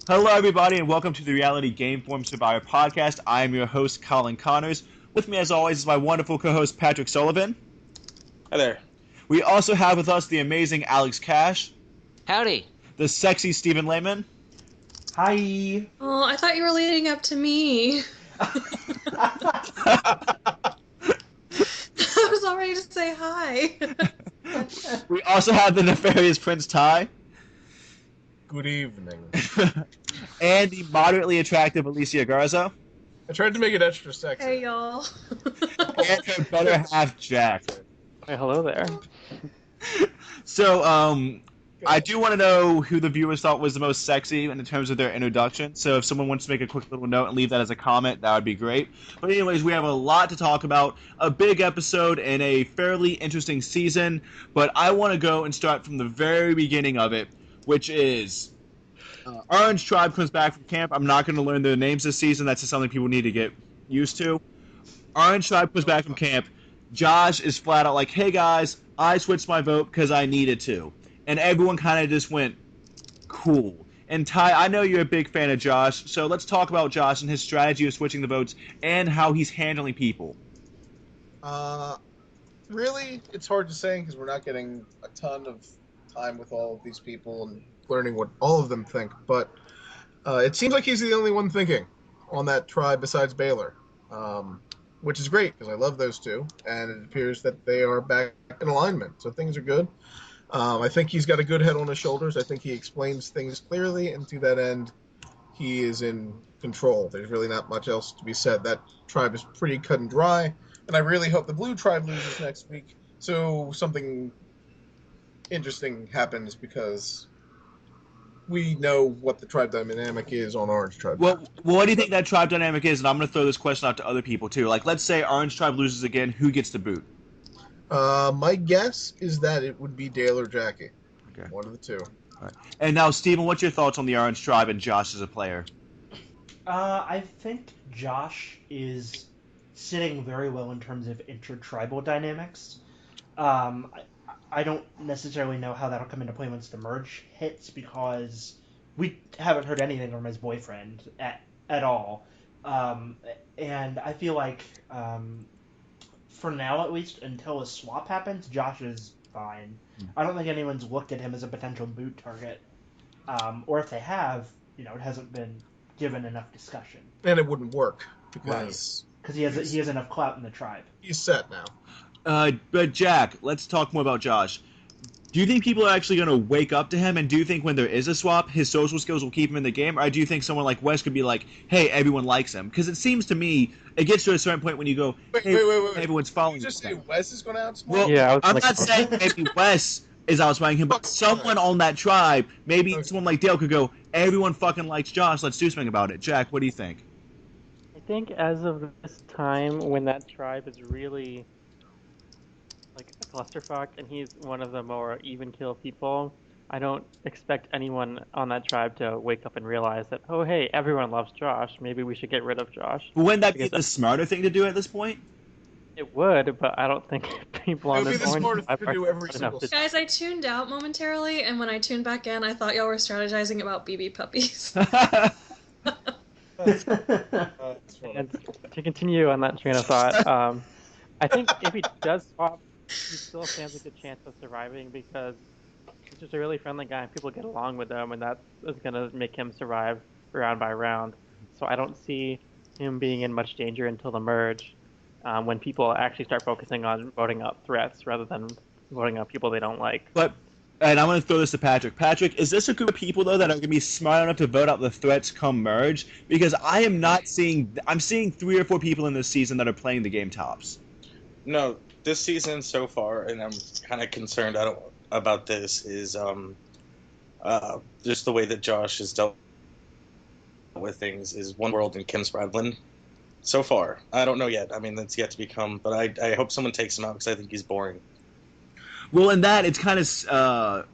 Hello, everybody, and welcome to the Reality Game Form Survivor podcast. I am your host, Colin Connors. With me, as always, is my wonderful co-host, Patrick Sullivan. Hi there. We also have with us the amazing Alex Cash, Howdy. the sexy Stephen Lehman, Hi. Oh, I thought you were leading up to me. I was all ready to say hi. we also have the nefarious Prince Ty, Good evening. and the moderately attractive Alicia Garza, I tried to make it extra sexy. Hey, y'all. and her better half, Jack. Hey, hello there. So, I do want to know who the viewers thought was the most sexy in terms of their introduction. So if someone wants to make a quick little note and leave that as a comment, that would be great. But anyways, we have a lot to talk about. A big episode and a fairly interesting season. But I want to go and start from the very beginning of it, which is Orange Tribe comes back from camp. I'm not going to learn their names this season. That's just something people need to get used to. Orange Tribe comes back from camp. Josh is flat out like, hey guys, I switched my vote because I needed to. And everyone kind of just went, cool. And Ty, I know you're a big fan of Josh, so let's talk about Josh and his strategy of switching the votes and how he's handling people. Really, it's hard to say because we're not getting a ton of time with all of these people and learning what all of them think. But it seems like he's the only one thinking on that tribe besides Baylor, which is great because I love those two, and it appears that they are back in alignment. So things are good. I think he's got a good head on his shoulders. I think he explains things clearly, and to that end, he is in control. There's really not much else to be said. That tribe is pretty cut and dry, and I really hope the blue tribe loses next week so something interesting happens because we know what the tribe dynamic is on Orange Tribe. Well, what do you think that tribe dynamic is? And I'm going to throw this question out to other people, too. Like, let's say Orange Tribe loses again. Who gets the boot? My guess is that it would be Dale or Jackie. Okay. One of the two. All right. And now, Steven, what's your thoughts on the Orange Tribe and Josh as a player? I think Josh is sitting very well in terms of intertribal dynamics. I don't necessarily know how that'll come into play once the merge hits because we haven't heard anything from his boyfriend at all. And I feel like for now, at least, until a swap happens, Josh is fine. I don't think anyone's looked at him as a potential boot target. Or if they have, it hasn't been given enough discussion. And it wouldn't work because he has enough clout in the tribe. he's set now. But Jack, let's talk more about Josh. Do you think people are actually going to wake up to him, and do you think when there is a swap, his social skills will keep him in the game, or do you think someone like Wes could be like, hey, everyone likes him? Because it seems to me, it gets to a certain point when you go, hey, Wait. everyone's following Did you just him. say Wes is going to outsmart? Well, Yeah, I'm not saying maybe Wes is outsmarting him, but Fuck someone Wes. on that tribe, maybe Okay. someone like Dale could go, everyone fucking likes Josh, let's do something about it. Jack, what do you think? I think as of this time, when that tribe is really like a clusterfuck, and he's one of the more even kill people, I don't expect anyone on that tribe to wake up and realize that, oh hey, everyone loves Josh. Maybe we should get rid of Josh. But wouldn't that be Because the smarter thing to do at this point? It would, but I don't think people It on would be this the orange smartest tribe to are do every smart enough single to- Guys, I tuned out momentarily, and when I tuned back in, I thought y'all were strategizing about BB puppies. That's funny. And to continue on that train of thought, I think if he does swap, he still stands a good chance of surviving because he's just a really friendly guy and people get along with him, and that is going to make him survive round by round. So I don't see him being in much danger until the merge, when people actually start focusing on voting up threats rather than voting up people they don't like. And I'm going to throw this to Patrick. Patrick, is this a group of people, though, that are going to be smart enough to vote out the threats come merge? Because I am not seeing... I'm seeing 3 or 4 people in this season that are playing the game tops. No, this season so far, and I'm kind of concerned about this, is just the way that Josh has dealt with things is One World and Kim Spradlin. So far, I don't know yet. I mean, that's yet to become, but I hope someone takes him out because I think he's boring. Well, in that, it's kind of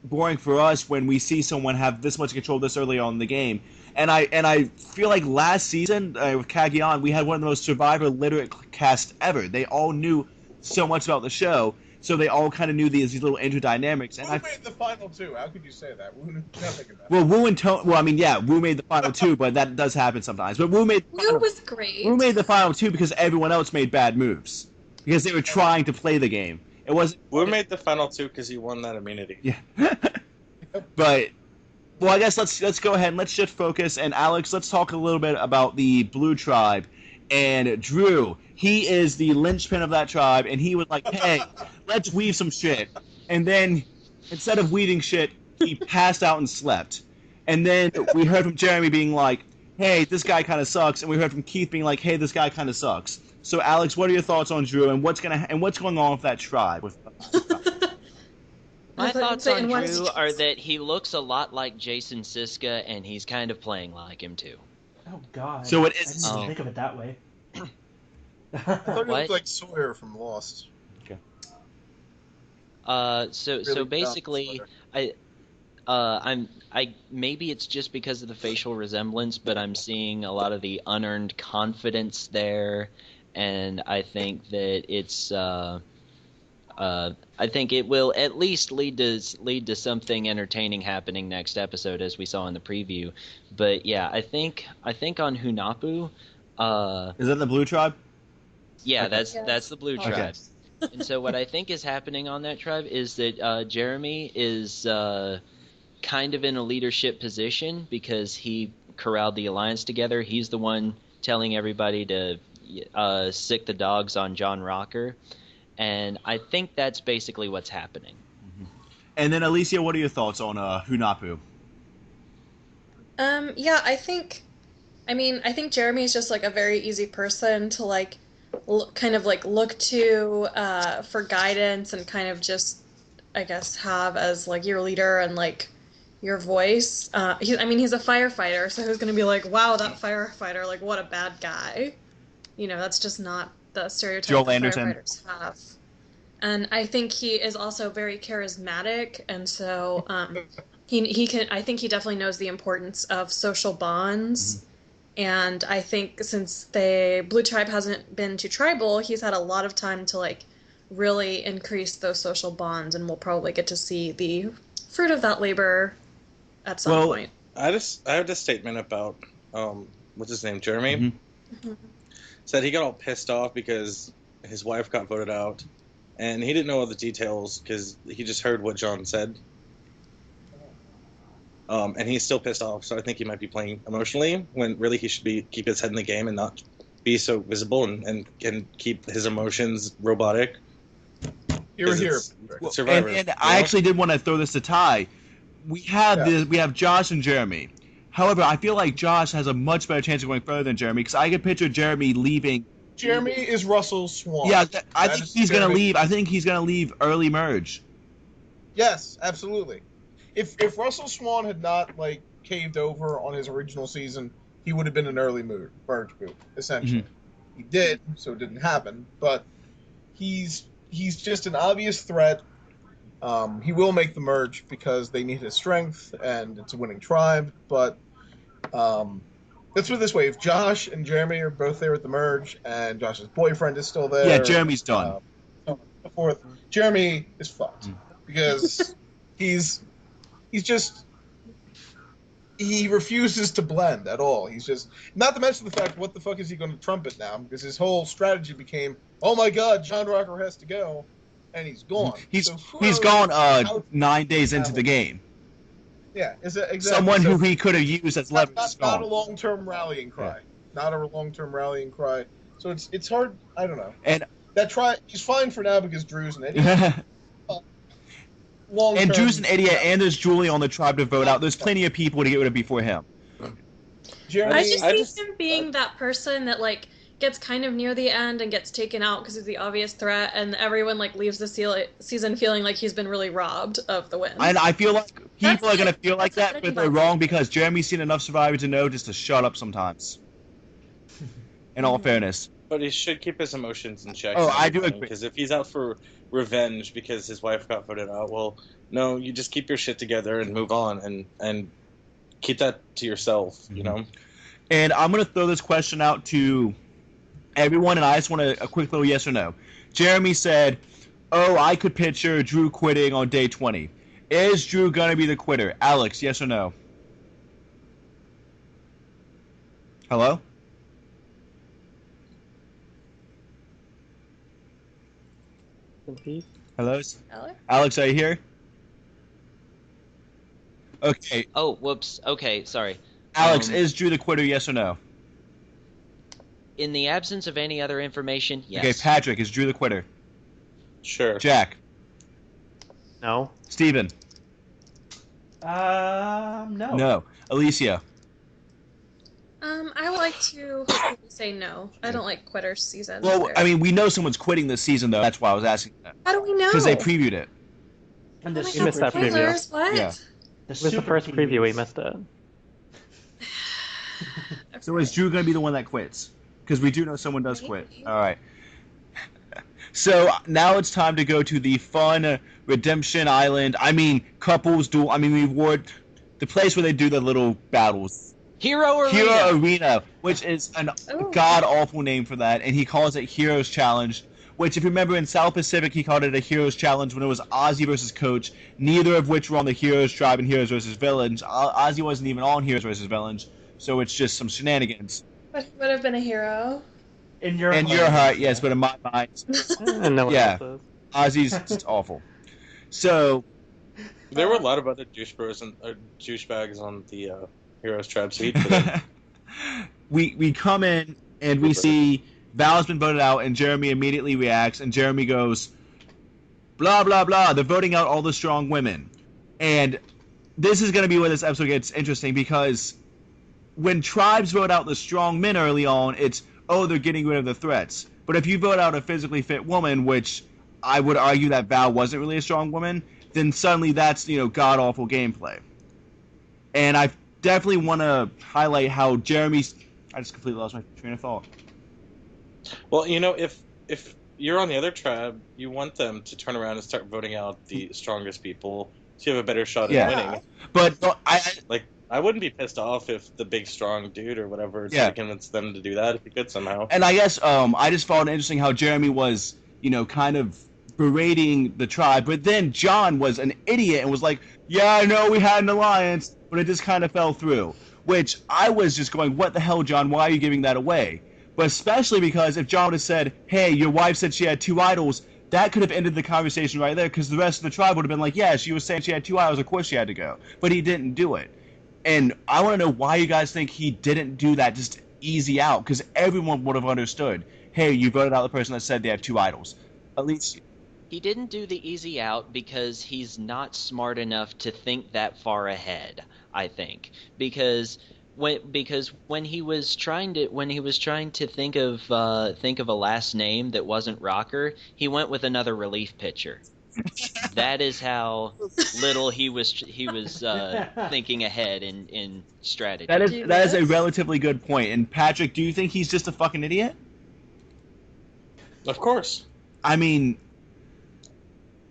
boring for us when we see someone have this much control this early on in the game. And I feel like last season with Kagion, we had one of the most Survivor literate casts ever. They all knew so much about the show. So they all kind of knew these little interdynamics. And Who made the final two? How could you say that? Wu knew nothing about it. well, Wu and Tony. Well, I mean, yeah, Wu made the final two, but that does happen sometimes. But Wu made Wu was great. Wu made the final two because everyone else made bad moves because they were trying to play the game. It wasn't. Wu made the final two because he won that immunity. Yeah. But well, I guess let's go ahead and let's shift focus. And Alex, let's talk a little bit about the Blue Tribe and Drew. He is the linchpin of that tribe, and he was like, "Hey, let's weave some shit." And then instead of weaving shit, he passed out and slept. And then we heard from Jeremy being like, "Hey, this guy kind of sucks," and we heard from Keith being like, "Hey, this guy kind of sucks." So, Alex, what are your thoughts on Drew, and what's going on with that tribe? My thoughts on Drew are that he looks a lot like Jason Siska, and he's kind of playing like him too. Oh God. So it I is. didn't even think of it that way. I thought he What? looked like Sawyer from Lost. So Really basically, dumb I maybe it's just because of the facial resemblance, but I'm seeing a lot of the unearned confidence there, and I think that it's I think it will at least lead to something entertaining happening next episode, as we saw in the preview. But yeah, I think on Hunapu, Is that the Blue Tribe? yeah, Okay. that's the Blue Tribe. Okay. And so what I think is happening on that tribe is that Jeremy is kind of in a leadership position because he corralled the alliance together. He's the one telling everybody to sick the dogs on John Rocker, and I think that's basically what's happening. And then, Alicia, what are your thoughts on Hunapu? Yeah, I think Jeremy is just like a very easy person to like look to for guidance and kind of just, I guess, have as like your leader and like your voice. He's a firefighter, so who's gonna be like, wow, that firefighter, like what a bad guy. That's just not the stereotype Joel that Anderson. firefighters have. And I think he is also very charismatic, and so he can. I think he definitely knows the importance of social bonds. Mm-hmm. And I think since Blue Tribe hasn't been to tribal, he's had a lot of time to like really increase those social bonds, and we'll probably get to see the fruit of that labor at some point. I have this statement about what's his name, Jeremy. Mm-hmm. Said he got all pissed off because his wife got voted out, and he didn't know all the details because he just heard what John said. And he's still pissed off, so I think he might be playing emotionally when really he should keep his head in the game and not be so visible and keep his emotions robotic. Here. Survivor. And I actually did want to throw this to Ty. We have Josh and Jeremy. However, I feel like Josh has a much better chance of going further than Jeremy because I could picture Jeremy leaving. Jeremy is Russell Swan. Yeah, I think he's going to leave. I think he's going to leave early merge. Yes, absolutely. If Russell Swan had not like caved over on his original season, he would have been an early merge boot, essentially. Mm-hmm. He did, so it didn't happen. But he's just an obvious threat. He will make the merge because they need his strength, and it's a winning tribe. But let's put it this way: if Josh and Jeremy are both there at the merge, and Josh's boyfriend is still there, yeah, Jeremy's done. Jeremy is fucked because he refuses to blend at all. He's just, not to mention the fact, what the fuck is he going to trumpet now? Because his whole strategy became, oh my god, John Rocker has to go, and he's gone. He's gone 9 days into the game. Yeah, exactly. Someone who he could have used as leverage. Not a long-term rallying cry. Yeah. Not a long-term rallying cry. So it's hard. I don't know. And that he's fine for now because Drew's an idiot. And Drew's an idiot, and there's Julie on the tribe to vote out. There's plenty of people to get rid of before him. Jeremy, I just see him being that person that like gets kind of near the end and gets taken out because he's the obvious threat, and everyone like leaves the season feeling like he's been really robbed of the win. And I feel like people are gonna feel like that, but they're wrong because Jeremy's seen enough Survivor to know just to shut up sometimes. In all fairness. But he should keep his emotions in check. Oh, I do agree. Because if he's out for revenge because his wife got voted out, well, no, you just keep your shit together and move on and keep that to yourself, you know? And I'm going to throw this question out to everyone, and I just want a quick little yes or no. Jeremy said, oh, I could picture Drew quitting on day 20. Is Drew gonna be the quitter? Alex, yes or no? Hello? In peace. Hello? Alex? Alex, are you here? Okay. Oh, whoops. Okay, sorry. Alex, is Drew the quitter, yes or no? In the absence of any other information, yes. Okay, Patrick, is Drew the quitter? Sure. Jack? No. Steven? No. No. Alicia? I would like to hope people say no. I don't like quitter seasons. Well, They're- I mean, we know someone's quitting this season, though. That's why I was asking that. how do we know? Because they previewed it. And Oh the my You God, missed that preview. spoilers, What? Yeah. It was the first preview. We missed it. So is Drew going to be the one that quits? Because we do know someone does quit. Maybe. All right. So now it's time to go to the fun Redemption Island. I mean, couples duel. I mean, the place where they do the little battles. Hero Arena. Hero Arena, which is an Ooh. god-awful name for that, and he calls it Heroes Challenge, which, if you remember, in South Pacific, he called it a Heroes Challenge when it was Ozzy versus Coach, neither of which were on the Heroes tribe and Heroes versus Villains. Ozzy wasn't even on Heroes versus Villains, so it's just some shenanigans. But he would have been a hero. In your heart, yes, but in my mind, And no one Yeah. else's. Ozzy's just awful. So, There were a lot of other douchebags on the Heroes Tribe seat today. we come in and we see Val's been voted out, and Jeremy immediately reacts, and Jeremy goes, blah, blah, blah, they're voting out all the strong women. And this is going to be where this episode gets interesting, because when tribes vote out the strong men early on, it's, oh, they're getting rid of the threats. But if you vote out a physically fit woman, which I would argue that Val wasn't really a strong woman, then suddenly that's, god-awful gameplay. And I definitely want to highlight how Jeremy's... I just completely lost my train of thought. Well, if you're on the other tribe, you want them to turn around and start voting out the strongest people so you have a better shot at Yeah. winning. But I wouldn't be pissed off if the big strong dude or whatever tried Yeah. to convince them to do that if he could somehow. And I guess I just found it interesting how Jeremy was, kind of berating the tribe, but then John was an idiot and was like, yeah, I know we had an alliance, but it just kind of fell through. Which I was just going, what the hell, John? Why are you giving that away? But especially because if John would have said, hey, your wife said she had 2 idols, that could have ended the conversation right there, because the rest of the tribe would have been like, yeah, she was saying she had 2 idols, of course she had to go. But he didn't do it. And I want to know why you guys think he didn't do that, just easy out, because everyone would have understood, hey, you voted out the person that said they have 2 idols. At least... He didn't do the easy out because he's not smart enough to think that far ahead, I think. Because when he was trying to think of a last name that wasn't Rocker, he went with another relief pitcher. That is how little he was thinking ahead in strategy. That is a relatively good point. And Patrick, do you think he's just a fucking idiot? Of course. I mean...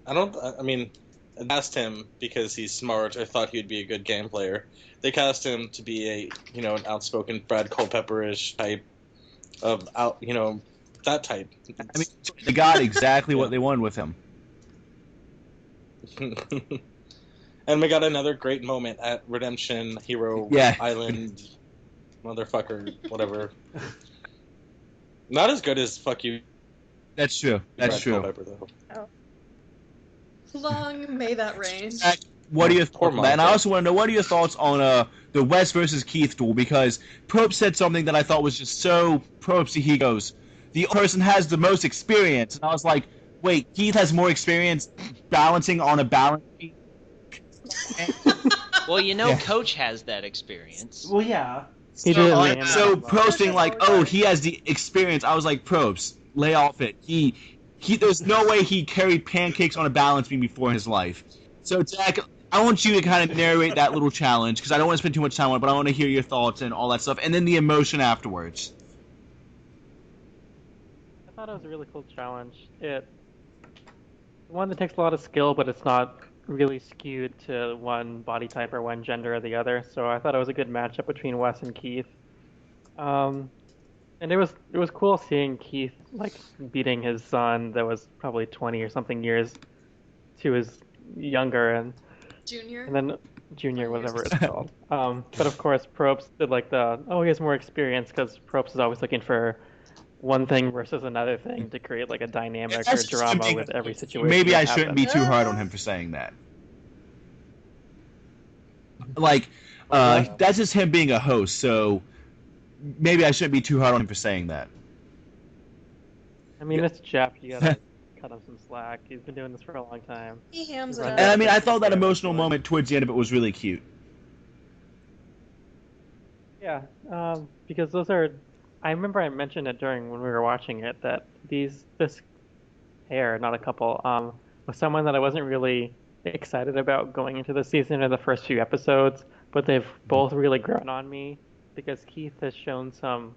they cast him because he's smart or thought he'd be a good game player. They cast him to be an outspoken Brad Culpepper-ish type of that type. I mean, they got exactly what they wanted with him. And we got another great moment at Redemption Hero Yeah. Island, motherfucker, whatever. Not as good as fuck you. That's true. That's Brad true. Culpepper, though. Long may that reign. What are your Poor thoughts on that? And I Monica. also want to know, what are your thoughts on the Wes versus Keith duel? Because Probst said something that I thought was just so Probsty. He goes, the person has the most experience. And I was like, wait, Keith has more experience balancing on a balance sheet? Well, Yeah. Coach has that experience. Well, yeah. He did So, name so that. Probst being like, oh, he has the experience. I was like, Probst, lay off it. He there's no way he carried pancakes on a balance beam before in his life. So, Jack, I want you to kind of narrate that little challenge, because I don't want to spend too much time on it, but I want to hear your thoughts and all that stuff, and then the emotion afterwards. I thought it was a really cool challenge. It's one that takes a lot of skill, but it's not really skewed to one body type or one gender or the other. So I thought it was a good matchup between Wes and Keith. And it was cool seeing Keith like beating his son that was probably 20 or something years to his younger Junior. and then junior, 20 years. whatever it's called. But of course, Probst did like he has more experience because Probst is always looking for one thing versus another thing to create like a dynamic or That's just drama being- with every situation. Maybe I that shouldn't be happens. too hard on him for saying that. Like, that's just him being a host, so maybe I shouldn't be too hard on him for saying that. I mean, it's Jeff. You gotta cut him some slack. He's been doing this for a long time. He hams it Right. up. And I mean, I thought that emotional moment towards the end of it was really cute. Yeah, because those are. I remember I mentioned it during when we were watching it that this pair, not a couple, was someone that I wasn't really excited about going into the season or the first few episodes, but they've both really grown on me because Keith has shown some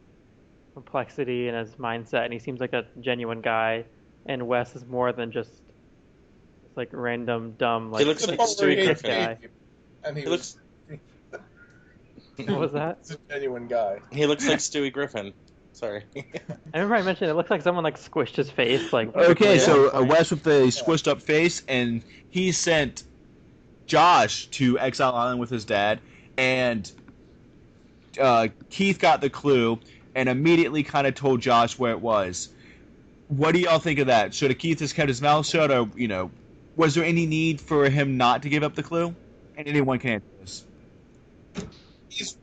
complexity in his mindset and he seems like a genuine guy, and Wes is more than just this like random dumb like He looks like Stewie Griffin. guy. And he looks- What was that? He's a genuine guy. He looks like Stewie Griffin. Sorry. I remember I mentioned it looks like someone like squished his face like. Okay, at so one point. Wes with the squished up face, and he sent Josh to Exile Island with his dad, and Keith got the clue and immediately kind of told Josh where it was. What do y'all think of that? Should have Keith just kept his mouth shut, or was there any need for him not to give up the clue? And anyone can answer this. He's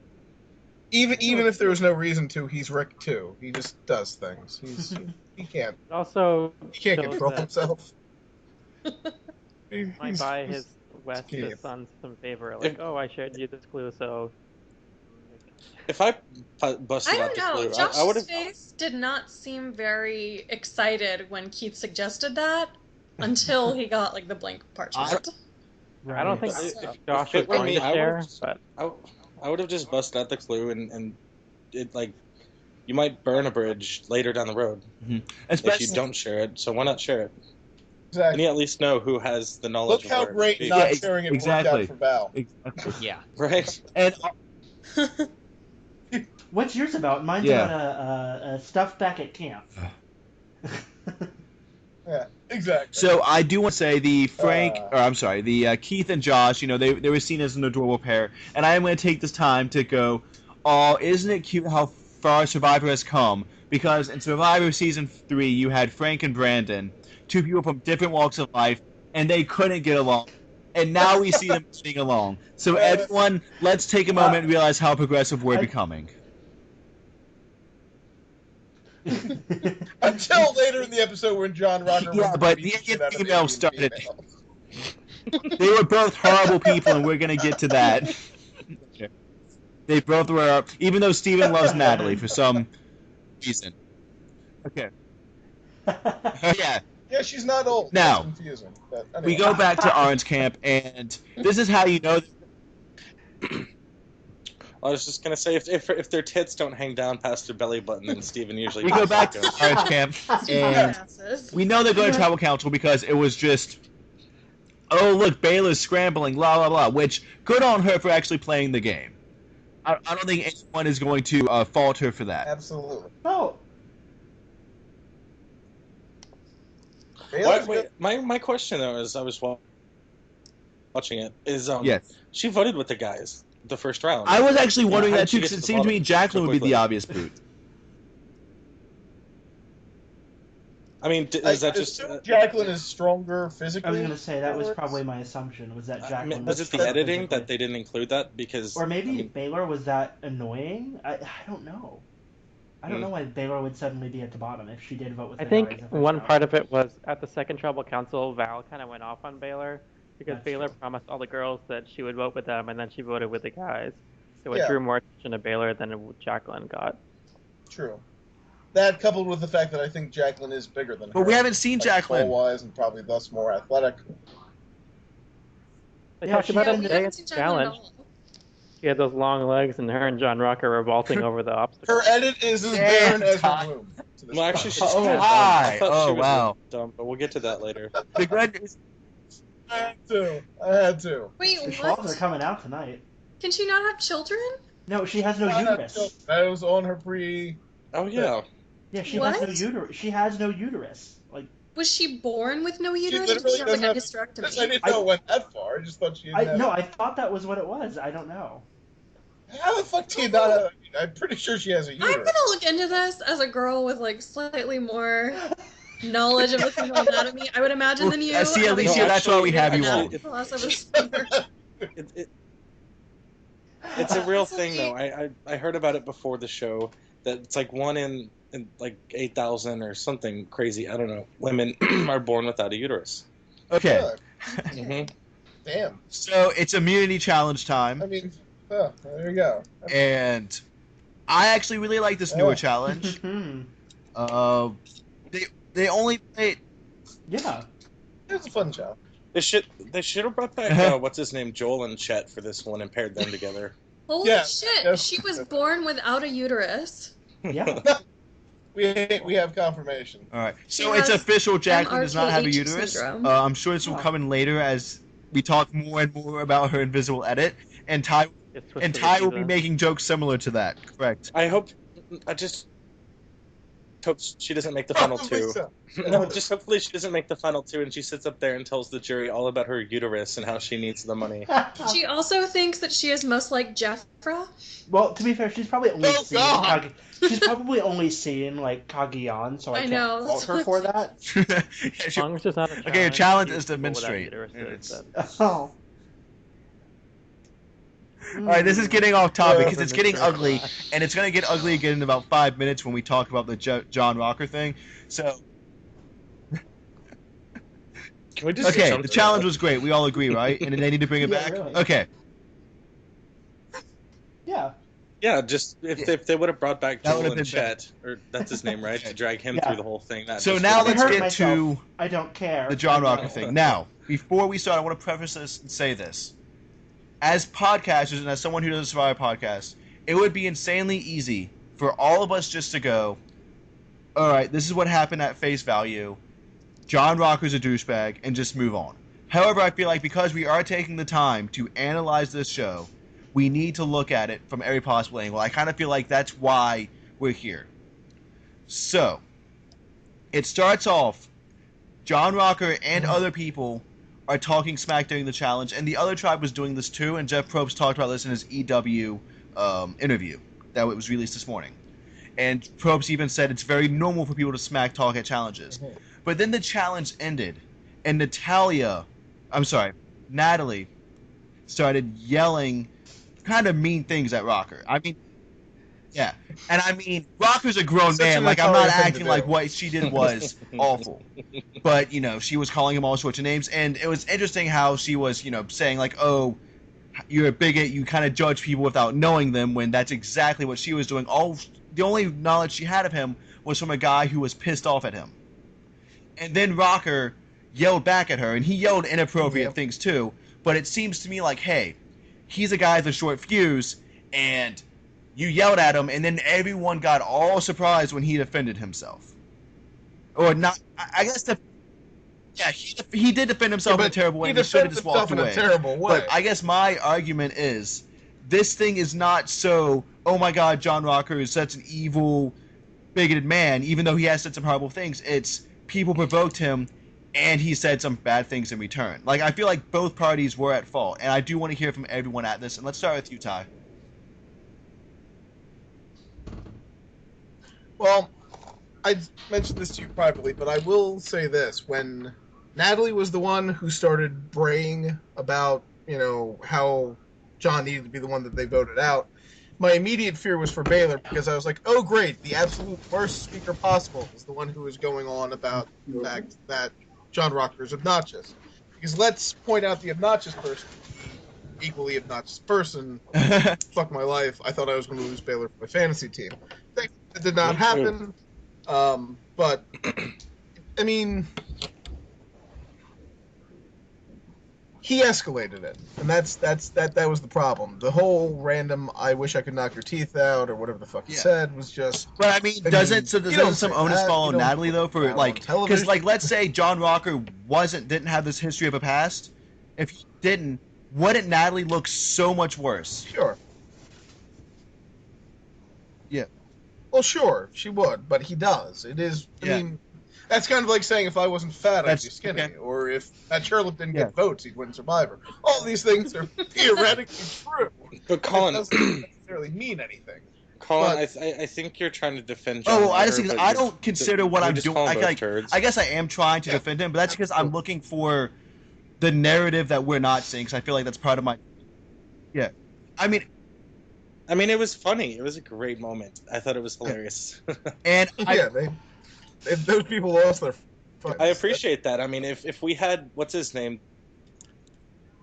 even if there was no reason to, he's Rick too. He just does things. He can't Also, shows control that himself. might buy his Wes his Keith. son some favor. Like, oh, I shared you this clue, so. If I busted I out don't the know. clue, I would Josh's have. face did not seem very excited when Keith suggested that until he got like the blank parchment. I don't think Right. if Josh If it was were going me, to I share, would've- but I would have just busted out the clue and it like you might burn a bridge later down the road if you don't share it. So why not share it? And Exactly. you at least know who has the knowledge. Look how of where great it not Yeah, sharing it exactly. worked out for Val. Exactly. Yeah. right. And What's yours about? Mine's Yeah. about a stuff back at camp. Yeah, exactly. so I do want to say the Keith and Josh, they were seen as an adorable pair, and I am going to take this time to go, oh, isn't it cute how far Survivor has come? Because in Survivor Season 3, you had Frank and Brandon, two people from different walks of life, and they couldn't get along. And now we see them getting along. So everyone, let's take a moment and realize how progressive we're becoming. Until later in the episode when John Rocker Yeah, but the Indian female started it. They were both horrible people, and we're going to get to that. They both were, even though Steven loves Natalie for some reason. Okay. Yeah. Yeah, she's not old. Now, That's confusing. But anyway. We go back to Orange Camp, and this is how you know. I was just gonna say if their tits don't hang down past their belly button, then Steven usually. We go back to Orange Camp, and Asses. we know they're going to Tribal Council because it was just, oh look, Baylor's scrambling, blah blah blah. Which good on her for actually playing the game. I don't think anyone is going to fault her for that. Absolutely. Oh, Wait, my question though is I was watching it is Yes. she voted with the guys the first round. I was actually wondering how that did she too, get because it the seemed to me bottom Jacqueline so would be the quickly? obvious boot. I mean, is that just? Jacqueline is stronger I physically? was gonna say that was probably my assumption. Was that Jacqueline? was it the stronger editing physically. that they didn't include that because? Or maybe I mean, Baylor was that annoying? I don't know. I don't know why Baylor would suddenly be at the bottom if she did vote with I the think guys in the one first part of it was at the second Tribal Council, Val kind of went off on Baylor because That's Baylor true. promised all the girls that she would vote with them, and then she voted with the guys. So it Yeah. drew more attention to Baylor than Jacqueline got. True. That coupled with the fact that I think Jacqueline is bigger than her. But we haven't seen like, Jacqueline. Tall-wise and probably thus more athletic. They Yeah, talked she- about Yeah, it we today haven't at seen the Jacqueline at challenge. all. She had those long legs, and her and John Rocker were vaulting over the obstacles. Her edit is as barren as her womb. to this well, actually, point. she's Oh, kind of dumb. hi. I thought Oh, she was wow. dumb, but we'll get to that later. The good news, I had to. Wait, The claws are what? coming out tonight. Can she not have children? No, she has no I had uterus. to. That was on her pre Oh yeah. Yeah, she What? has no uterus. She has no uterus. Like, Was she born with no She uterus? Or did literally she have like doesn't a have. I hysterectomy? didn't know it went that far. I just thought she didn't have. no, I thought that was what it was. I don't know. How the fuck do you not have? I'm pretty sure she has a I'm uterus. gonna look into this as a girl with like slightly more knowledge of the female anatomy, I would imagine, than you. See, having Alicia, No, that's why we actually- have you actually, on. Class of a swimmer. It's a real This will thing be- though. I heard about it before the show that it's like 1 in like 8,000 or something crazy. I don't know. Women are born without a uterus. Okay, hmm Damn. so it's immunity challenge time, I mean, oh, there you go. and I actually really like this newer challenge. They only played. Yeah. It was a fun job. They should have brought back what's his name, Joel and Chet for this one and paired them together. Holy Yeah, shit! yeah. She was born without a uterus. Yeah. We have confirmation. All right, She so it's has official. Jacqueline does not have a MRKH uterus. syndrome. I'm sure this will come in later as we talk more and more about her invisible edit, and Ty will be making jokes similar to that. Correct. I just hope she doesn't make the final Probably two. so. No, just hopefully she doesn't make the final two and she sits up there and tells the jury all about her uterus and how she needs the money. She also thinks that she is most like Jeffra. Well, to be fair, she's probably only Oh, seen God. she's probably only seen like Kageyan, so I I can't know, fault that's her what- for that. Yeah, As she- long as it's not a challenge. Okay, your challenge use is to people without menstruate. uteruses, It's- then- Oh. All right, this is getting off topic because it's getting Menstruate ugly, class. and it's gonna get ugly again in about 5 minutes when we talk about the John Rocker thing. So, Can we just okay, jump the to challenge that? was great. We all agree, right? And they need to bring it Yeah, back. really. Okay. Yeah. Yeah, just if they would have brought back That Joel would've and been better. Chet, or that's his name, right? To drag him Yeah. through the whole thing. That So just now would've let's been get myself. to I don't care. the John I Rocker know. thing. Now, before we start, I want to preface this and say this. As podcasters and as someone who does a Survivor podcast, it would be insanely easy for all of us just to go, all right, this is what happened at face value. John Rocker's a douchebag, and just move on. However, I feel like because we are taking the time to analyze this show, we need to look at it from every possible angle. I kind of feel like that's why we're here. So, it starts off, John Rocker and other people are talking smack during the challenge, and the other tribe was doing this too, and Jeff Probst talked about this in his EW interview that was released this morning. And Probst even said it's very normal for people to smack talk at challenges. But then the challenge ended, and Natalie started yelling kind of mean things at Rocker. I mean, yeah. And I mean, Rocker's a grown Such man. an Like, I'm not Natalie thing to acting do. like what she did was awful. But, she was calling him all sorts of names. And it was interesting how she was, saying, like, oh, you're a bigot. You kind of judge people without knowing them, when that's exactly what she was doing. The only knowledge she had of him was from a guy who was pissed off at him. And then Rocker yelled back at her, and he yelled inappropriate things too. But it seems to me like, hey, he's a guy with a short fuse, and you yelled at him, and then everyone got all surprised when he defended himself. Or not, I guess he did defend himself in a terrible way, and he should have just walked away. In a terrible way. But I guess my argument is, this thing is not so, oh my god, John Rocker is such an evil, bigoted man, even though he has said some horrible things. It's people provoked him, and he said some bad things in return. Like, I feel like both parties were at fault, and I do want to hear from everyone at this. And let's start with you, Ty. Well, I mentioned this to you privately, but I will say this. When Natalie was the one who started braying about, how John needed to be the one that they voted out, my immediate fear was for Baylor, because I was like, oh great, the absolute worst speaker possible is the one who is going on about the fact that John Rocker is obnoxious. Because let's point out the obnoxious person, the equally obnoxious person. Fuck my life. I thought I was going to lose Baylor for my fantasy team. It did not happen. But I mean, he escalated it, and that was the problem. The whole random "I wish I could knock your teeth out" or whatever the fuck he said was just. But I mean, doesn't some say onus that. fall You on don't Natalie though, for put that like, on because television. like, let's say John Rocker didn't have this history of a past. If he didn't, wouldn't Natalie look so much worse? Sure. Yeah. Well, sure, she would, but he does. It is. I Yeah. mean, that's kind of like saying if I wasn't fat, I'd That's be skinny, okay. or if Matt Sherlock didn't Yeah. get votes, he'd win Survivor. All these things are theoretically true. But It Colin, doesn't necessarily mean anything. Colin, But- I think you're trying to defend Oh, John well, I Walker, just but I you're- don't consider what can we I'm just doing. call them both I turds? guess I am trying to Yeah. defend him, but that's because I'm looking for the narrative that we're not seeing. Because I feel like that's part of my. Yeah, I mean, it was funny. It was a great moment. I thought it was hilarious. and yeah, those people lost their. Fights. I appreciate that. I mean, if we had what's his name,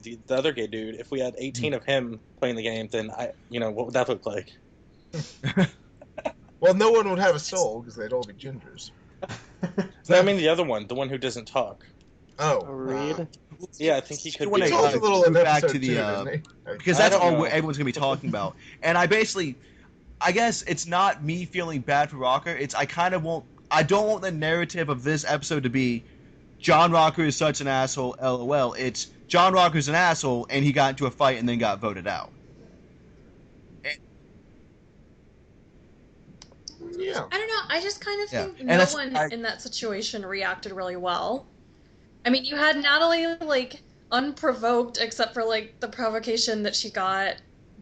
the other gay dude, if we had 18 of him playing the game, then what would that look like? Well, no one would have a soul because they'd all be gingers. No, I mean the other one, the one who doesn't talk. Oh, Reed. Yeah, I think he could When be. He I- talks a little in Go back episode to the, 2, doesn't he? because I that's don't all know. everyone's gonna be talking about. And I guess it's not me feeling bad for Rocker. It's I don't want the narrative of this episode to be John Rocker is such an asshole. LOL. It's John Rocker's an asshole, and he got into a fight and then got voted out. Yeah. I don't know. I just kind of Yeah. think And no that's- one in that situation reacted really well. I mean, you had Natalie like unprovoked, except for like the provocation that she got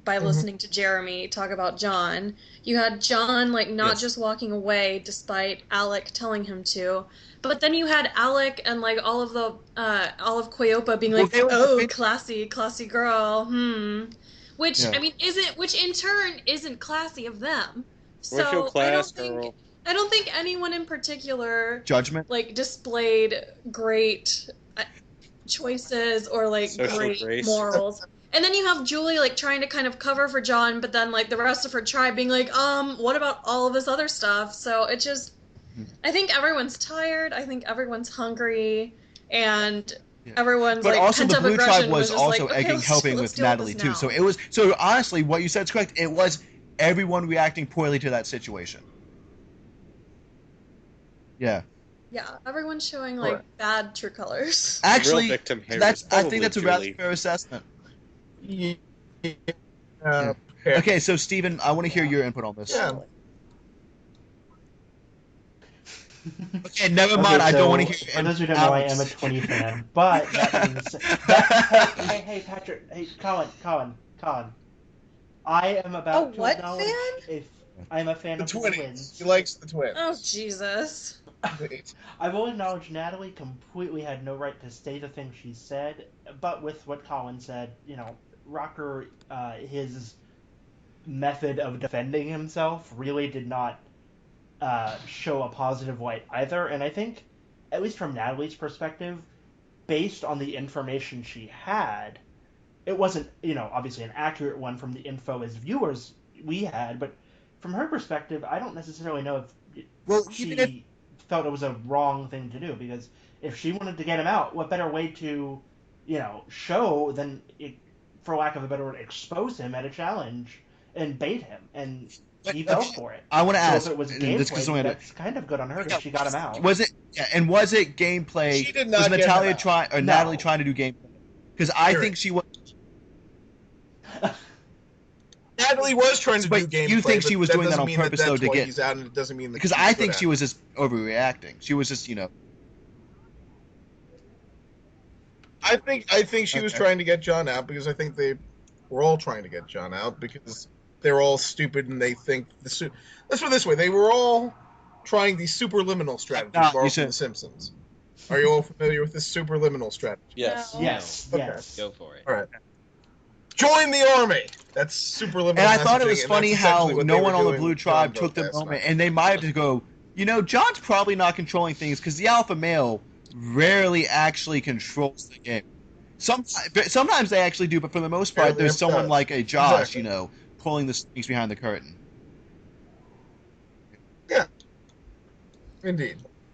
by listening to Jeremy talk about John. You had John like not Yes. just walking away despite Alec telling him to, but then you had Alec and like all of Quayopa being Well, like, they were "Oh, defending- classy girl," which Yeah. I mean which in turn isn't classy of them. So Where's your class, I don't think anyone in particular Judgment. like displayed great choices or like Social great grace. morals. And then you have Julie like trying to kind of cover for John, but then like the rest of her tribe being like, what about all of this other stuff? So it just, I think everyone's tired. I think everyone's hungry, and everyone's But like also pent the up Blue aggression Tribe was just also like, okay, helping let's with deal Natalie this too. now. So honestly, what you said is correct. It was everyone reacting poorly to that situation. Yeah. Yeah, everyone's showing like bad true colors. Actually, the real victim here I is probably think that's a rather Julie. fair assessment. Yeah. Okay, so Steven, I want to hear your input on this. Yeah. Okay, never mind. I don't want to hear. For those who don't know, I am a 20 fan, but that means hey, Patrick, hey, Colin. I am about to what acknowledge fan? I am a fan The of the twins. twins. He likes the twins. Oh Jesus! I will acknowledge Natalie completely had no right to say the thing she said, but with what Colin said, Rocker, his method of defending himself really did not show a positive light either, and I think, at least from Natalie's perspective, based on the information she had, it wasn't, obviously an accurate one from the info as viewers we had, but from her perspective, I don't necessarily know if she felt it was a wrong thing to do, because if she wanted to get him out, what better way to, show than, for lack of a better word, expose him at a challenge and bait him, and he fell for it. I want to ask. So if it was and this goes gameplay, on- that's kind of good on her because she got him out. Was it? Yeah, and was it gameplay? She did not Was get Natalia him out. trying or No. Natalie trying to do gameplay? Because I Sure. think she was. Natalie was trying to But do gameplay. you think she but was doing that doesn't on mean purpose, that's though, to why get- he's out, and it doesn't mean that Because she's I good think at she it. was just overreacting. She was just, I think she was Okay. trying to get John out because I think they were all trying to get John out because they're all stupid and they think let's put it this way: they were all trying the superliminal strategy Nah, borrowed you from said- The Simpsons. Are you all familiar with this superliminal strategy? Yes. No. Yes, Okay. yes. Go for it. All right. Join the army. That's superliminal. And I thought it messaging, was and funny that's how essentially what no they were one on the doing Blue with Tribe John took the Boat last moment, night. and they might have to go. John's probably not controlling things because the alpha male rarely actually controls the game. Sometimes they actually do, but for the most part, Rarely there's ever someone does. like a Josh, Exactly. pulling the strings behind the curtain.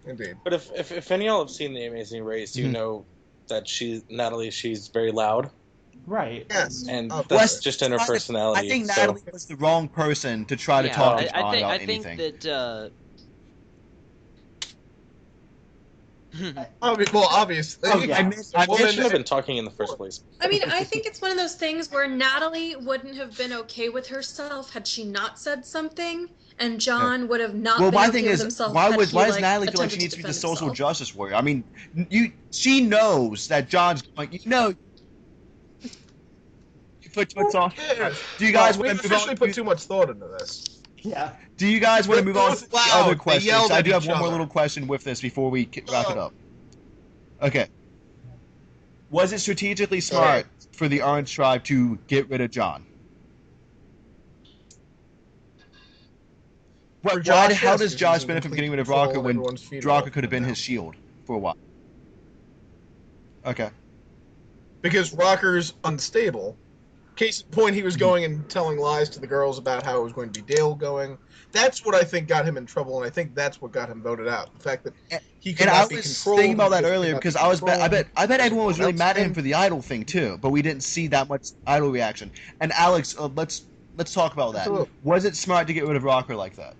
Indeed. But if any of y'all have seen The Amazing Race, you Mhm. know that Natalie, she's very loud, Right. Yes. and Oh, that's Wes- just in her I personality. think so- Natalie was the wrong person to try to Yeah, talk to I John think about I think anything. that Obviously. Oh, yeah. I They should have been talking in the first place. I mean, I think it's one of those things where Natalie wouldn't have been okay with herself had she not said something, and John would have not Well, been my okay thing with is, himself why had does he, Natalie feel like she attempted needs to to be the defend social himself. justice warrior? I mean, she knows that John's like, you put too much thought. Do you guys we want to move officially on? put too much thought into this. Yeah. Do you guys want to move on to the other They questions? yelled I at do have each one more other. little question with this before we wrap it up. Okay. Was it strategically smart for the Orange Tribe to get rid of John? For Josh, How yes, does 'cause Josh he's in benefit from complete getting rid of control Rocker and when everyone's feeding Rocker off could have him been now. his shield for a while? Okay. Because Rocker's unstable. Case in point, he was going and telling lies to the girls about how it was going to be Dale going. That's what I think got him in trouble, and I think that's what got him voted out. The fact that he could And not I be was controlled. thinking about that he could earlier not be because I controlled bet everyone was really else mad at him can. for the idol thing too, but we didn't see that much idol reaction. And Alex, let's talk about that. Absolutely. Was it smart to get rid of Rocker like that?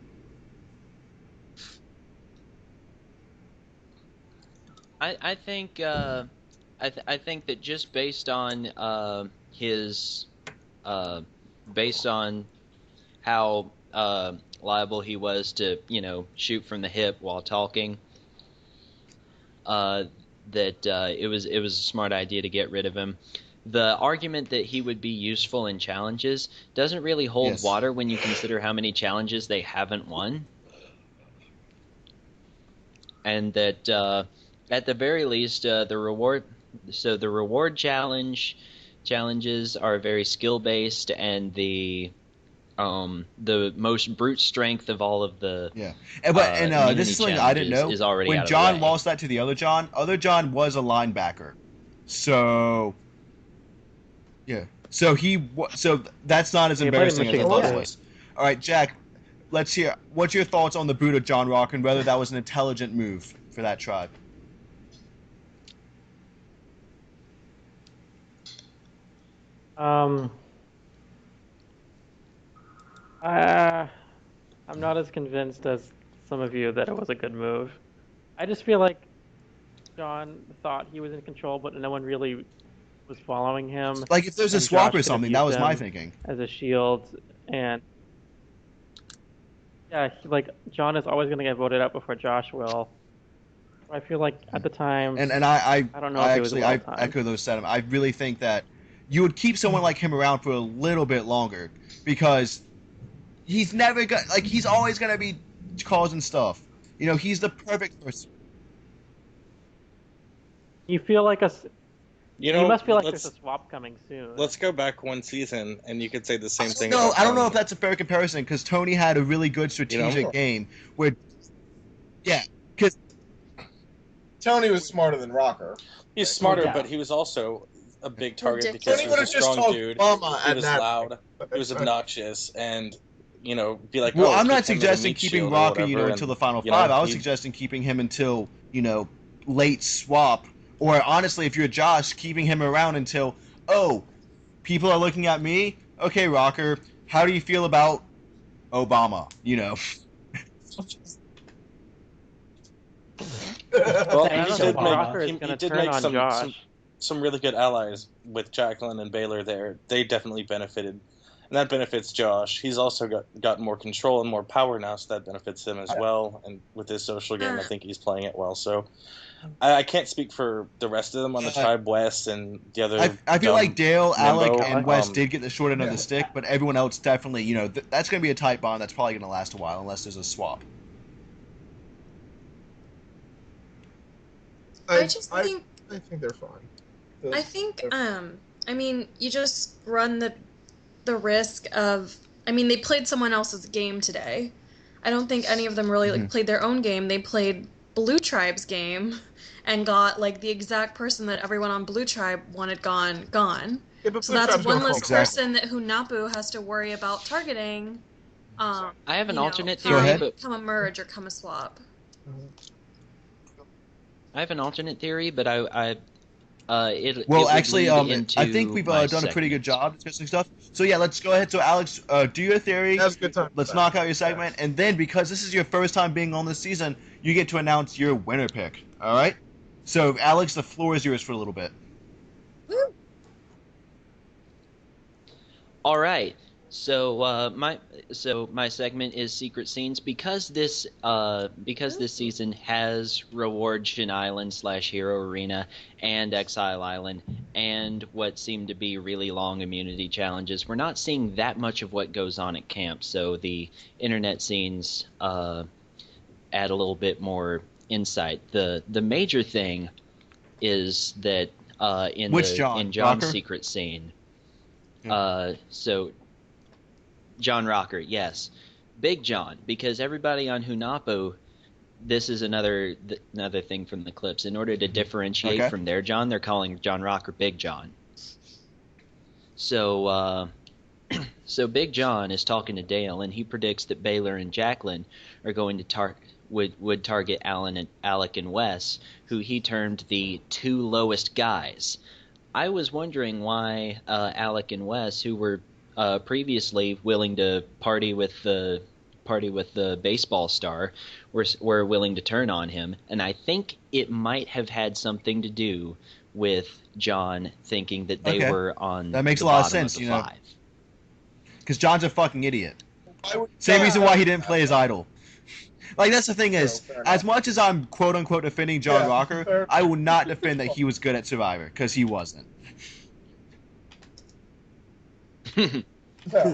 I think I think that just based on his based on how liable he was to shoot from the hip while talking, that it was a smart idea to get rid of him. The argument that he would be useful in challenges doesn't really hold water when you consider how many challenges they haven't won, and that at the very least the reward challenges are very skill based, and the most brute strength of all of the this is something I didn't know. is already When out of John the way. lost that to the other John was a linebacker, so so that's not as He played in embarrassing as I Michigan thought it State. was. All right, Jack, let's hear what's your thoughts on the boot of John Rock and whether that was an intelligent move for that tribe. I'm not as convinced as some of you that it was a good move. I just feel like John thought he was in control, but no one really was following him. Like if there's a and swap Josh or could have something, that used was my him thinking. as a shield, and yeah, John is always going to get voted out before Josh will. I feel like at the time, And I don't know if it was well I timed. echo those sentiments. I really think that you would keep someone like him around for a little bit longer because he's never he's always gonna be causing stuff. He's the perfect person. You feel like You must feel like let's, there's a swap coming soon. let's go back one season, and you could say the same thing. No, about I don't know Tony. if that's a fair comparison because Tony had a really good strategic game where, because Tony was smarter than Rocker. He's smarter, Yeah. but he was also a big target because Tony he would was a have just strong told dude. Mama He at was that loud. He was obnoxious, and be like, well, oh, I'm keep not him as a suggesting meat keeping shield or Rocker, whatever, until the final you know, five. I was he- suggesting keeping him until late swap, or honestly, if you're Josh, keeping him around until people are looking at me. Okay, Rocker, how do you feel about Obama? Well, Yeah, he he's did a make, Rocker is he, gonna he did turn make on Josh. some really good allies with Jacqueline and Baylor there. They definitely benefited. And that benefits Josh. He's also got more control and more power now, so that benefits him as well. And with his social game, I think he's playing it well. So I can't speak for the rest of them on the Tribe West and the other. I feel like Dale, Alec, Nimbo, and West did get the short end of yeah. the stick, but everyone else definitely, that's going to be a tight bond that's probably going to last a while unless there's a swap. I just think I think they're fine. I think I mean you just run the risk of they played someone else's game today. I don't think any of them really played their own game. They played Blue Tribe's game and got the exact person that everyone on Blue Tribe wanted gone. Yeah, but So Blue that's Tribe's one gonna less focus. person that Hunapu has to worry about targeting. I have an alternate how Go theory, ahead. but come a merge or come a swap. I have an alternate theory, but I It Well, would actually, lead into I think we've my done a pretty good segment. job discussing stuff. So yeah, let's go ahead. So Alex, do your theory. That was a good time. Let's knock out your segment, and then because this is your first time being on this season, you get to announce your winner pick. All right. So Alex, the floor is yours for a little bit. All right. So my segment is secret scenes because this season has Reward Shin Island / Hero Arena and Exile Island and what seem to be really long immunity challenges. We're not seeing that much of what goes on at camp, so the internet scenes add a little bit more insight. The major thing is that in John's Rocker? secret scene. Yeah. So John Rocker, yes, Big John, because everybody on Hunapo, this is another thing from the clips. In order to differentiate from their John, they're calling John Rocker Big John. So so Big John is talking to Dale, and he predicts that Baylor and Jacqueline are going to would target Alec and Wes, who he termed the two lowest guys. I was wondering why Alec and Wes, who were previously willing to party with the baseball star, were willing to turn on him, and I think it might have had something to do with John thinking that they were on that makes the a lot of bottom sense, of the you know, five. because John's a fucking idiot. Same reason why he didn't play his idol. Like, that's the thing is, as much as I'm quote-unquote defending John Rocker, I will not defend that he was good at Survivor, because he wasn't.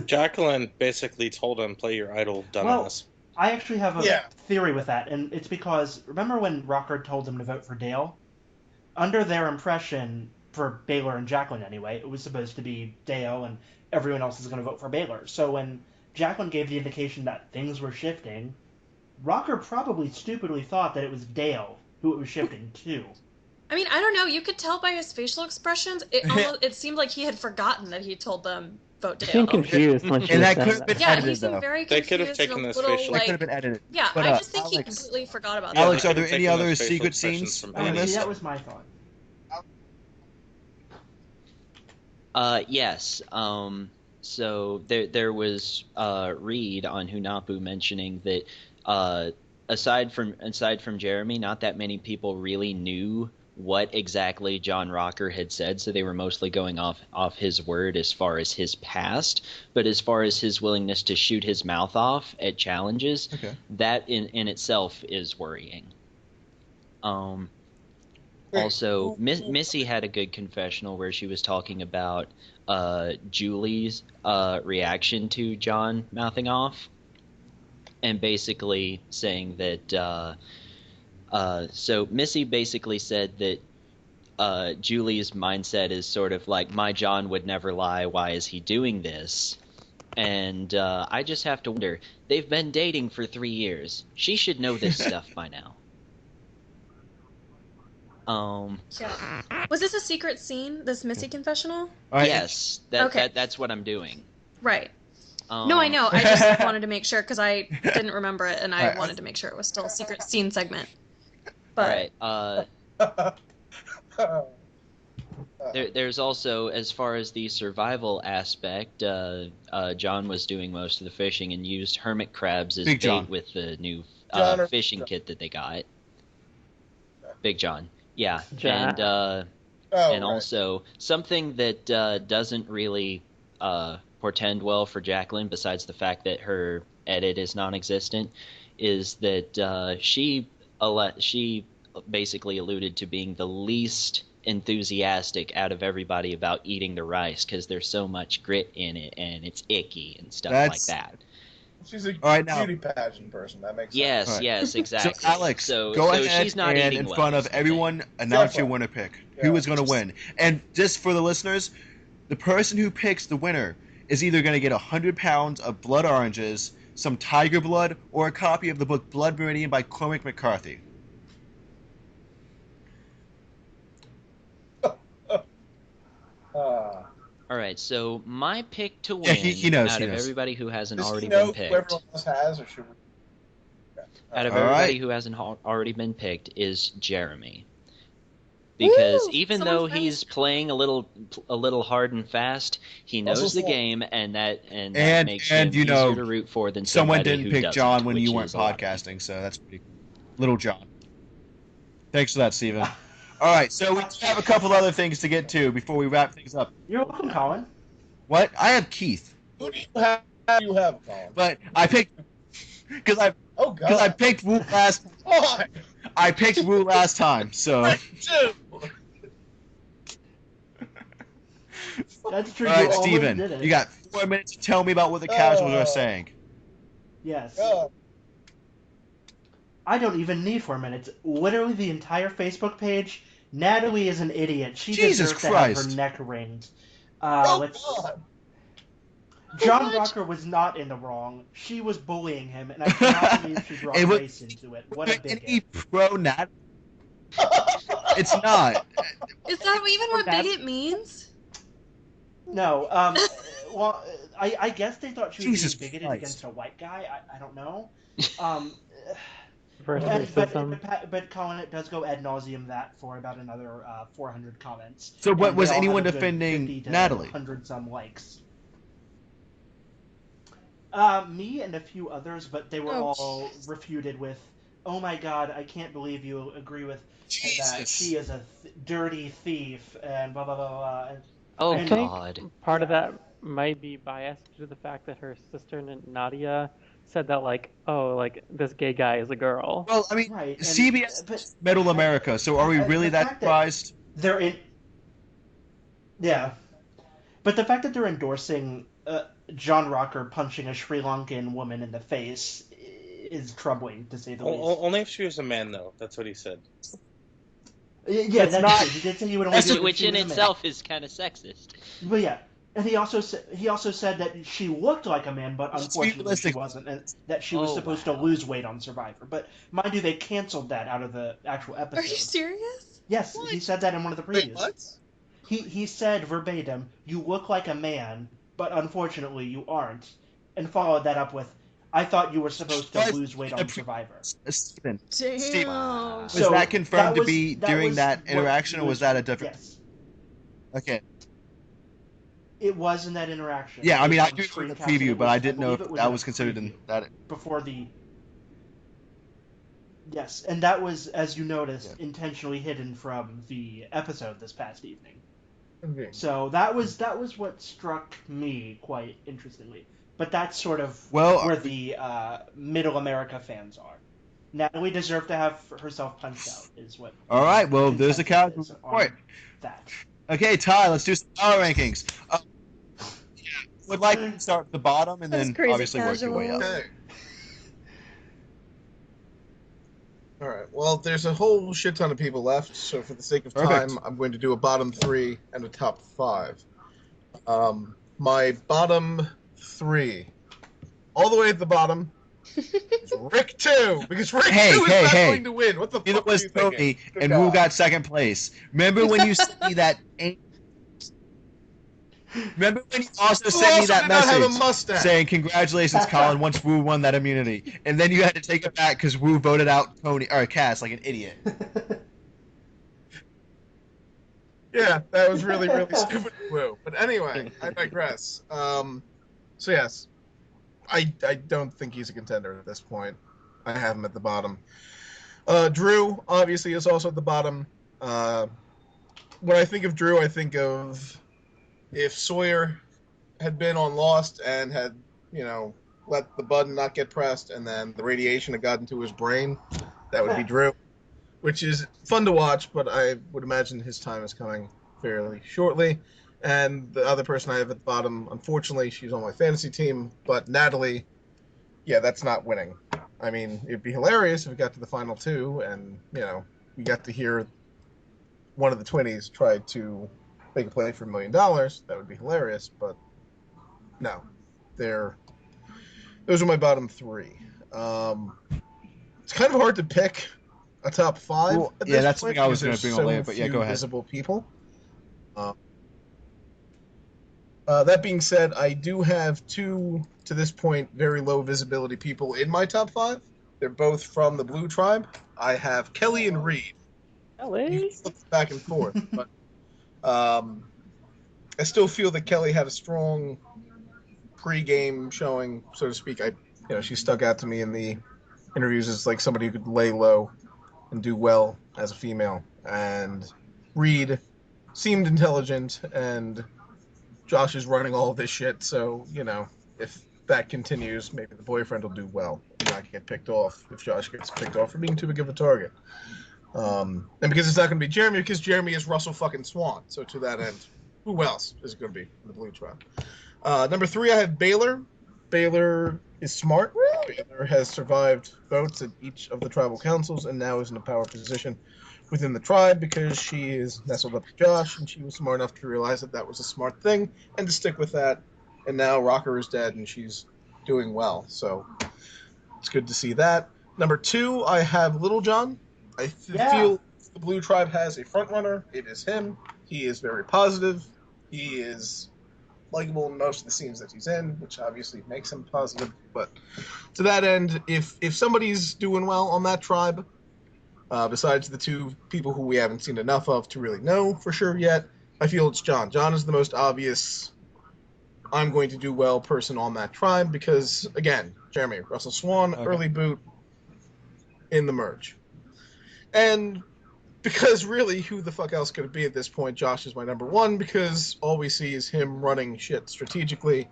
Jacqueline basically told him, play your idol, dumbass. Well, I actually have a theory with that, and it's because, remember when Rocker told them to vote for Dale? Under their impression, for Baylor and Jacqueline anyway, it was supposed to be Dale and everyone else is going to vote for Baylor. So when Jacqueline gave the indication that things were shifting, Rocker probably stupidly thought that it was Dale who it was shifting to. I mean, I don't know. You could tell by his facial expressions. It seemed like he had forgotten that he told them vote Dale. He seemed confused when she And that said could have been Yeah, edited, he seemed though. very They confused. could have taken and a this little, facial- That like, could have been edited. Yeah, But, I just think he Alex- completely forgot about Alex, that. are there any Taking other those facial secret expressions scenes from on Baylor. this? That was my thought. Yes. So there was Reed on Hunapu mentioning that aside from Jeremy, not that many people really knew what exactly John Rocker had said, so they were mostly going off his word as far as his past, but as far as his willingness to shoot his mouth off at challenges, that in itself is worrying. Also, Missy had a good confessional where she was talking about Julie's reaction to John mouthing off, and basically saying that so Missy basically said that Julie's mindset is sort of like, my John would never lie, why is he doing this? And I just have to wonder, they've been dating for 3 years. She should know this stuff by now. Yeah. Was this a secret scene, this Missy confessional? Yes, that's what I'm doing. Right. No, I know. I just wanted to make sure, because I didn't remember it, and I wanted to make sure it was still a secret scene segment. But there's also, as far as the survival aspect, John was doing most of the fishing and used hermit crabs as bait with the new fishing kit that they got. Big John. Yeah, and also something that doesn't really portend well for Jacqueline, besides the fact that her edit is non-existent, is that she basically alluded to being the least enthusiastic out of everybody about eating the rice because there's so much grit in it and it's icky and stuff like that. She's a beauty pageant person. That makes sense. Yes, exactly. So, Alex, go ahead she's not and in front of everyone, announce your winner pick. Who is going to win? And just for the listeners, the person who picks the winner is either going to get 100 pounds of blood oranges, some tiger blood, or a copy of the book Blood Meridian by Cormac McCarthy. All right, so my pick to win he knows, out he of knows. everybody who hasn't already Does he know been picked. who everyone else has, or should we? Out of everybody who hasn't already been picked is Jeremy. because Woo! even Someone though finally- he's playing a little hard and fast, he knows Also the small. game, and that And- makes and, him you know, easier to root for than Someone somebody didn't who pick doesn't, John when you which weren't is a lot of people. podcasting, so that's pretty cool. Little John. Thanks for that, Steven. All right, so we have a couple other things to get to before we wrap things up. You're welcome, Colin. What? I have Keith, Who do you have, Colin? but I picked because I Oh God. picked Wu last. Why? I picked Wu last time, so. Two. That's true. All right, you almost Steven, did it. you got 4 minutes to tell me about what the casuals are Oh. saying. Yes. God. I don't even need 4 minutes. Literally the entire Facebook page. Natalie is an idiot. She Jesus deserves to have Christ. her neck ringed. Oh Let's. God. John What? Rocker was not in the wrong. She was bullying him, and I cannot believe she brought It was- race into it. What a Any bigot. pro Nat? It's not. Is that even what That's- bigot means? No, well, I guess they thought she was Jesus being bigoted Christ. against a white guy. I don't know. Um, Versus but, racism. but Colin, it does go ad nauseum that for about another 400 comments. So what And was they all anyone have a good defending 50 to Natalie? 100 some likes. Me and a few others, but they were Oh, all refuted with, "Oh my God, I can't believe you agree with that. Jesus. She is a dirty thief," and blah blah blah blah. And Oh I think- God. Part of that might be biased due to the fact that her sister Nadia said that like, oh, like this gay guy is a girl. Well, I mean, right, and- CBS but- is Middle America, so are we the really that fact that- surprised? they're in. Yeah, but the fact that they're endorsing John Rocker punching a Sri Lankan woman in the face is troubling, to say the least. Only if she was a man, though. That's what he said. Yeah, It's that's not- true. He did say he would only do it if Which she in was a man. itself is kind of sexist. But yeah, and he also said that she looked like a man, but Let's be unfortunately she realistic. wasn't, and that she was Oh, supposed wow. to lose weight on Survivor. But mind you, they canceled that out of the actual episode. Are you serious? Yes, What? he said that in one of the Wait, previews. what? He said verbatim, "You look like a man, but unfortunately you aren't," and followed that up with, "I thought you were supposed to But- lose weight on Survivor." Steven, Damn. Steve, Wow. was So, that confirmed to was- be during was that what interaction, or was that a different? Yes, Okay. it was in that interaction. Yeah, I mean, I Based on do for the screencasting, preview, it but was- I didn't know believe if it that in was the considered in preview that. before the. Yes, and that was, as you noticed, Yeah. intentionally hidden from the episode this past evening. Okay. So that was what struck me quite interestingly. But that's sort of Well, where the Middle America fans are. Natalie deserved to have herself punched out, is what. All right, well, there's the consensus casual is on report. That. Okay, Ty, let's do some power rankings. Would like to start at the bottom and That's then crazy obviously work your way up. casual. Okay. All right. Well, there's a whole shit ton of people left, so for the sake of Perfect. time, I'm going to do a bottom three and a top five. My bottom three, all the way at the bottom, is Rick 2, because Rick Hey, 2 is hey, not hey. going to win. What the It fuck was are you thinking? Tony, Good and Wu God. got second place. Remember when you sent me that? Remember when you also Who sent me also that did not have a message mustache? saying congratulations, Colin, once Wu won that immunity, and then you had to take it back because Wu voted out Tony or Cass like an idiot. Yeah, that was really, really stupid. Woo. But anyway, I digress. So yes, I don't think he's a contender at this point. I have him at the bottom. Drew obviously is also at the bottom. When I think of Drew, I think of if Sawyer had been on Lost and had, let the button not get pressed and then the radiation had gotten to his brain, that would be Drew. Which is fun to watch, but I would imagine his time is coming fairly shortly. And the other person I have at the bottom, unfortunately, she's on my fantasy team, but Natalie, yeah, that's not winning. I mean, it'd be hilarious if we got to the final two and, we got to hear one of the Twinnies try to make a play for $1 million. That would be hilarious, but no. Those are my bottom three. It's kind of hard to pick a top five. Well, at yeah, this that's point something I was because gonna bring there's up so later, but yeah, few go ahead. Visible people. That being said, I do have two, to this point, very low visibility people in my top five. They're both from the Blue Tribe. I have Kelly and Reed. Kelly? back and forth, but I still feel that Kelly had a strong pre-game showing, so to speak. She stuck out to me in the interviews as like somebody who could lay low and do well as a female. And Reed seemed intelligent, and Josh is running all of this shit. So if that continues, maybe the boyfriend will do well and not get picked off if Josh gets picked off for being too big of a target. And because it's not going to be Jeremy, because Jeremy is Russell fucking Swan. So to that end, who else is it going to be in the Blue Tribe? Number 3, I have Baylor. Baylor is smart. Baylor has survived votes at each of the tribal councils and now is in a power position within the tribe because she is nestled up to Josh, and she was smart enough to realize that that was a smart thing and to stick with that. And now Rocker is dead and she's doing well. So it's good to see that. Number 2, I have Little John. I feel the Blue Tribe has a front runner. It is him. He is very positive. He is likable in most of the scenes that he's in, which obviously makes him positive. But to that end, if somebody's doing well on that tribe, besides the 2 people who we haven't seen enough of to really know for sure yet, I feel it's John. John is the most obvious I'm going to do well person on that tribe because, again, Jeremy, Russell Swan, early boot in the merge. And because really, who the fuck else could it be at this point? Josh is my number 1 because all we see is him running shit strategically.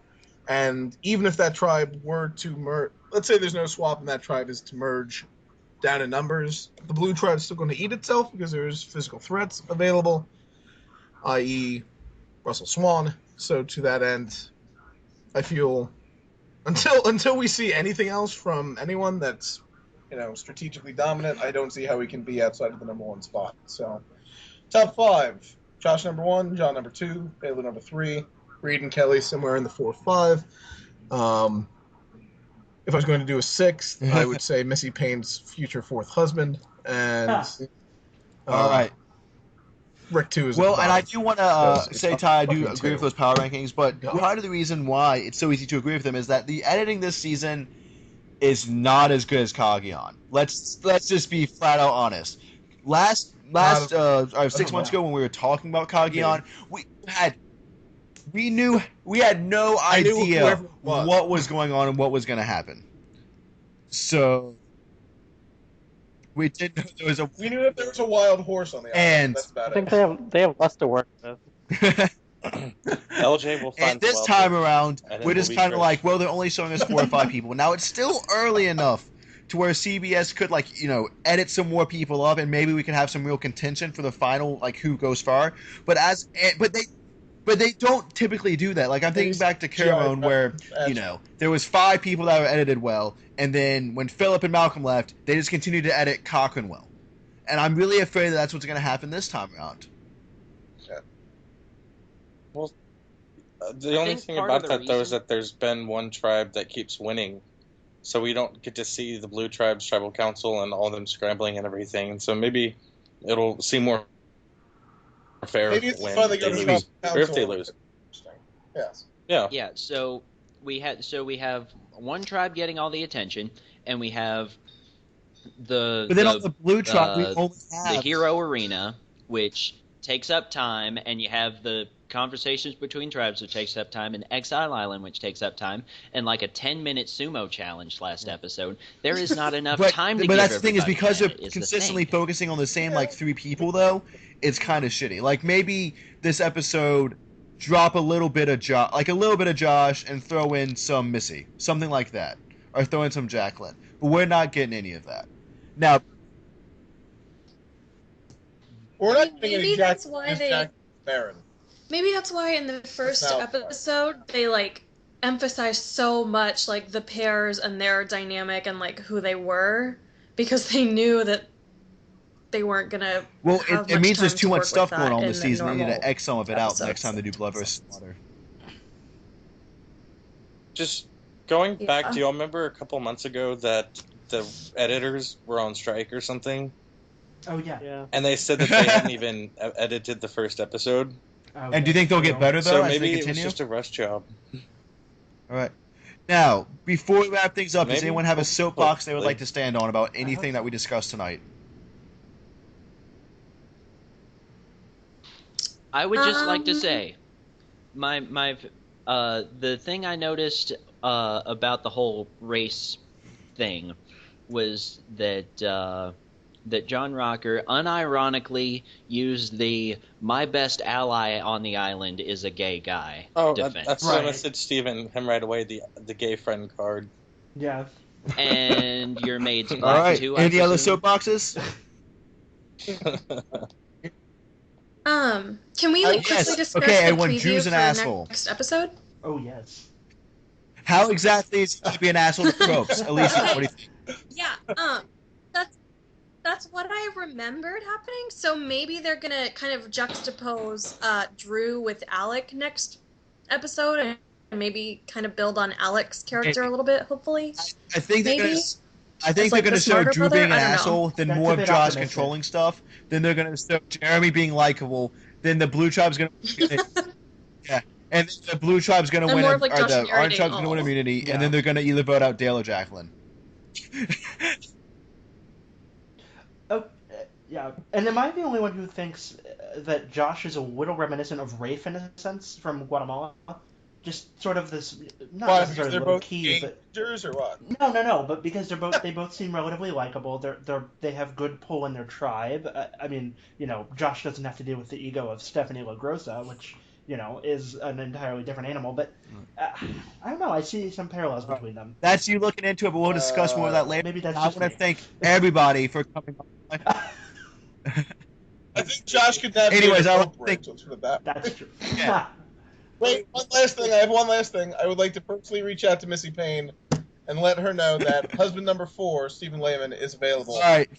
And even if that tribe were to merge, let's say there's no swap and that tribe is to merge down in numbers, the Blue Tribe's still going to eat itself because there's physical threats available, i.e. Russell Swan. So to that end, I feel until we see anything else from anyone that's strategically dominant, I don't see how we can be outside of the number 1 spot. So, top 5: Josh number 1, John number 2, Baylor number 3, Reed and Kelly somewhere in the 4-5. If I was going to do a 6th, I would say Missy Payne's future 4th husband, and all right. Rick 2 is well, and I do want to say, Ty, I do fucking agree with those power rankings, but part of the reason why it's so easy to agree with them is that the editing this season is not as good as Kageon. Let's just be flat out honest. Last 6 months ago when we were talking about Kageon, we had no idea what was going on and what was going to happen. So we did know there was we knew that there was a wild horse on the island. And that's about I think they have less to work with. LJ will find and this time around, we're just kind of like, well, they're only showing us 4 or 5 people. Now it's still early enough to where CBS could edit some more people up, and maybe we can have some real contention for the final, who goes far. But they don't typically do that. I'm thinking back to Caramone, where there was 5 people that were edited well, and then when Philip and Malcolm left, they just continued to edit Cochran well. And I'm really afraid that's what's going to happen this time around. Well, the only thing about that, though, is that there's been one tribe that keeps winning. So we don't get to see the Blue Tribe's tribal council and all of them scrambling and everything. And so maybe it'll seem more fair when they lose, or if they lose. Yes. Yeah. Yeah. So we have one tribe getting all the attention, and we have But then on the Blue Tribe, we only have the Hero Arena, which takes up time, and you have the conversations between tribes, which takes up time, and Exile Island, which takes up time, and a 10-minute sumo challenge last episode. There is not enough time to give. But that's the thing, is because they're consistently focusing on the same 3 people, though, it's kind of shitty. Maybe this episode drop a little bit of Josh and throw in some Missy, something like that, or throw in some Jacqueline. But we're not getting any of that. Now, we're not getting maybe any that's why they. Baron. Maybe that's why in the first episode they emphasized so much the pairs and their dynamic and who they were, because they knew that they weren't gonna. Well, it means there's too much stuff going on this season. They need to X some of it out next time they do Blood vs. Slaughter. Just going back, do y'all remember a couple months ago that the editors were on strike or something? Oh yeah. And they said that they hadn't even edited the first episode. And do you think they'll get better, though, so as maybe they continue? It was just a rush job. All right. Now, before we wrap things up, does anyone have a soapbox they would like to stand on about anything that we discussed tonight? I would just like to Um, say, the thing I noticed about the whole race thing was that John Rocker unironically used the "my best ally on the island is a gay guy" Oh, defense. that's what I Right. messaged Steven him right away. The gay friend card. Yeah. And your maid's All black right. too, I Any other presume? soapboxes? can we like quickly Yes. discuss Okay, the everyone, preview Drew's an for asshole. next episode? Oh yes. How exactly is he to be an asshole to tropes? Alicia, what do you think? Yeah, that's what I remembered happening. So maybe they're gonna kind of juxtapose Drew with Alec next episode, and maybe kind of build on Alec's character a little bit. Hopefully, I think they're maybe. gonna. I think As, they're like, gonna the show smarter Drew brother? being an I don't know. asshole, then That's more a of bit Josh optimistic. controlling stuff. Then they're gonna show Jeremy being likable. Then the blue tribe's gonna. Yeah, and the blue tribe's gonna And win, more of, like, or Josh the orange narrating tribe's gonna win all. immunity, Yeah. and then they're gonna either vote out Dale or Jacqueline. Oh, yeah. And am I the only one who thinks that Josh is a little reminiscent of Rafe in a sense from Guatemala? Just sort of this, not Why? Because necessarily they're low both key, but gangsters or what? no, but because they both seem relatively likable. They have good pull in their tribe. I mean, Josh doesn't have to deal with the ego of Stephanie LaGrossa, which is an entirely different animal. But I don't know. I see some parallels between them. That's you looking into it, but we'll discuss more of that later. Maybe that's I just want me. to thank everybody for coming on. I think Josh could navigate Anyways, a I rope don't bridge. think- Let's put it that. That's true. Yeah. Wait, one last thing. I have one last thing. I would like to personally reach out to Missy Payne and let her know that husband number 4, Stephen Lehman, is available. All right.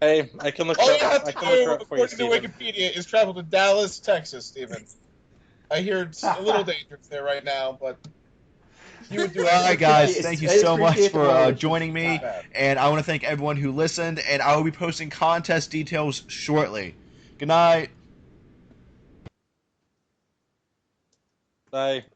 Hey, I can look. All her you have up, I to can look do, her up for you, according to Steven. Wikipedia, is travel to Dallas, Texas, Stephen. I hear it's a little dangerous there right now, but you would do it. All right, guys. Appreciate- Thank you I so much appreciate the for well-wishes. joining me, Not bad. and I want to thank everyone who listened. And I will be posting contest details shortly. Good night. Bye.